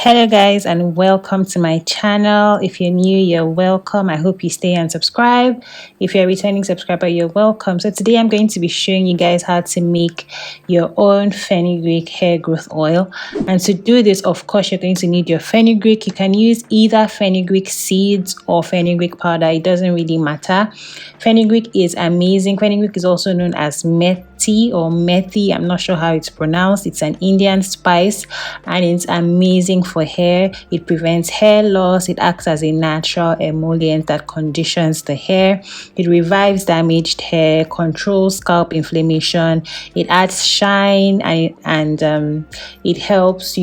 Hello guys, and welcome to my channel. If you're new, you're welcome. I hope you stay and subscribe. If you're a returning subscriber, you're welcome. So today I'm going to be showing you guys how to make your own fenugreek hair growth oil. And to do this, of course, you're going to need your fenugreek. You can use either fenugreek seeds or fenugreek powder. It doesn't really matter. Fenugreek is amazing. Fenugreek is also known as methi or methi. I'm not sure how it's pronounced. It's an Indian spice and it's amazing for hair. It prevents hair loss. It acts as a natural emollient that conditions the hair. It revives damaged hair, controls scalp inflammation. It adds shine and it helps,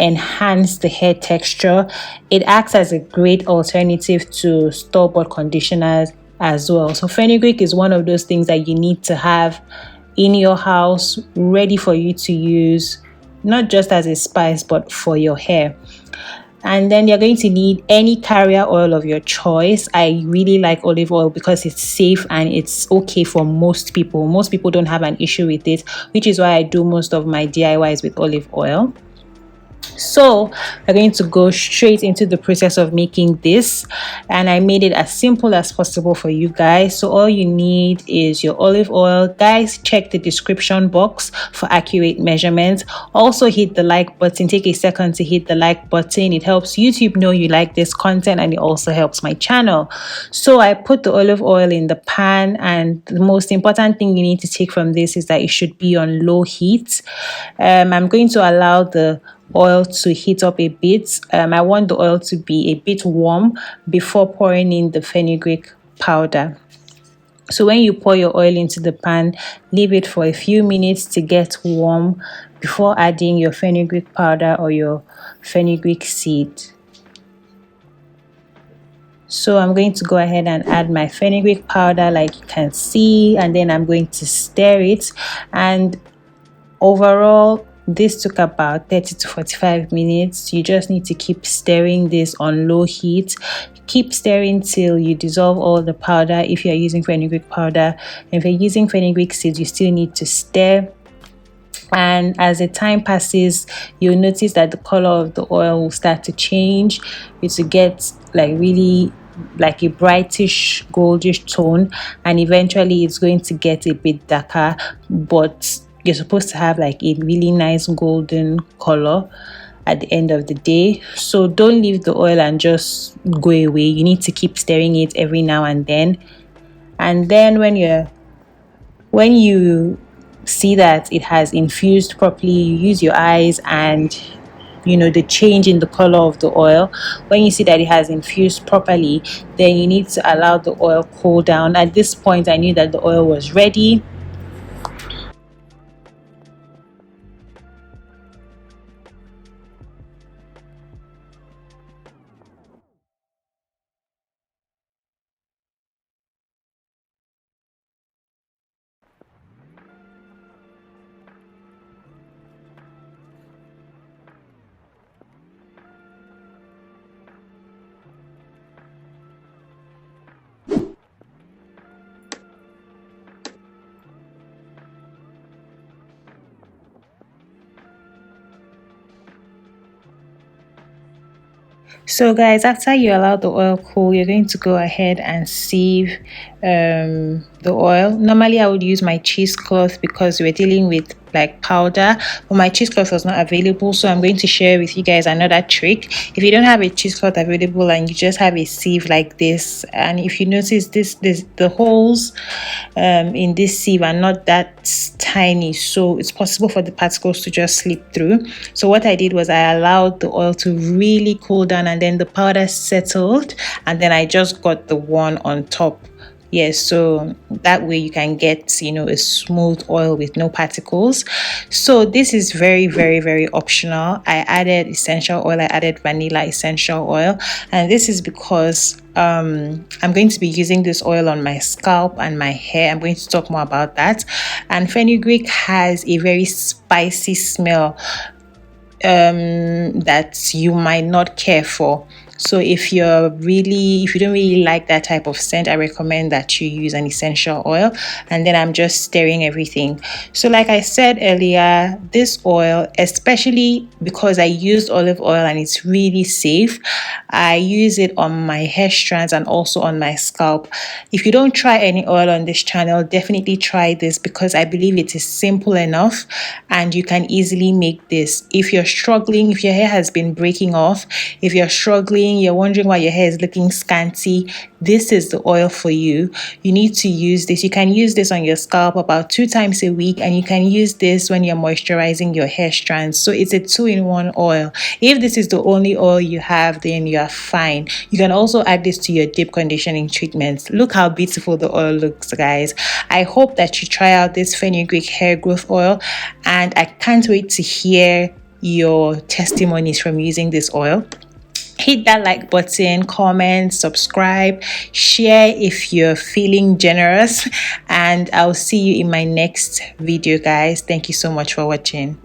enhance the hair texture. It acts as a great alternative to store-bought conditioners as well. So fenugreek is one of those things that you need to have in your house, ready for you to use, not just as a spice, but for your hair. And then you're going to need any carrier oil of your choice. I really like olive oil because it's safe and it's okay for most people. Most people don't have an issue with it, which is why I do most of my DIYs with olive oil. So we're going to go straight into the process of making this, and I made it as simple as possible for you guys. So all you need is your olive oil. Guys, check the description box for accurate measurements. Also hit the like button. Take a second to hit the like button. It helps YouTube know you like this content and it also helps my channel. So I put the olive oil in the pan, and the most important thing you need to take from this is that it should be on low heat. I'm going to allow the oil to heat up a bit. I want the oil to be a bit warm before pouring in the fenugreek powder. So when you pour your oil into the pan, leave it for a few minutes to get warm before adding your fenugreek powder or your fenugreek seed. So I'm going to go ahead and add my fenugreek powder like you can see, and then I'm going to stir it. And overall, this took about 30 to 45 minutes. You just need to keep stirring this on low heat. Keep stirring till you dissolve all the powder if you're using fenugreek powder. If you're using fenugreek seeds, you still need to stir. And as the time passes, you'll notice that the color of the oil will start to change. It will get really like a brightish goldish tone, and eventually it's going to get a bit darker, but you're supposed to have like a really nice golden color at the end of the day. So don't leave the oil and just go away. You need to keep stirring it every now and then. And then when you see that it has infused properly, you use your eyes and the change in the color of the oil. When you see that it has infused properly, then you need to allow the oil cool down. At this point, I knew that the oil was ready. So guys, after you allow the oil cool, you're going to go ahead and sieve the oil. Normally I would use my cheesecloth because we're dealing with like powder, but my cheesecloth was not available, so I'm going to share with you guys another trick. If you don't have a cheesecloth available and you just have a sieve like this, and if you notice the holes in this sieve are not that tiny, so it's possible for the particles to just slip through. So what I did was I allowed the oil to really cool down, and then the powder settled, and then I just got the one on top. Yes, so that way you can get a smooth oil with no particles. So this is very, very, very optional. I added essential oil. I added vanilla essential oil, and this is because I'm going to be using this oil on my scalp and my hair. I'm going to talk more about that. And fenugreek has a very spicy smell that you might not care for. So if you don't really like that type of scent, I recommend that you use an essential oil. And then I'm just stirring everything. So like I said earlier, this oil, especially because I used olive oil and it's really safe, I use it on my hair strands and also on my scalp. If you don't try any oil on this channel, definitely try this because I believe it is simple enough and you can easily make this. If you're struggling, if your hair has been breaking off, if you're struggling, you're wondering why your hair is looking scanty, this is the oil for you. You need to use this. You can use this on your scalp about 2 times a week, and you can use this when you're moisturizing your hair strands. So it's a 2-in-1 oil. If this is the only oil you have, then you are fine. You can also add this to your deep conditioning treatments. Look how beautiful the oil looks, guys. I hope that you try out this Fenugreek hair growth oil, and I can't wait to hear your testimonies from using this oil. Hit that like button, comment, subscribe, share if you're feeling generous, and I'll see you in my next video, guys. Thank you so much for watching.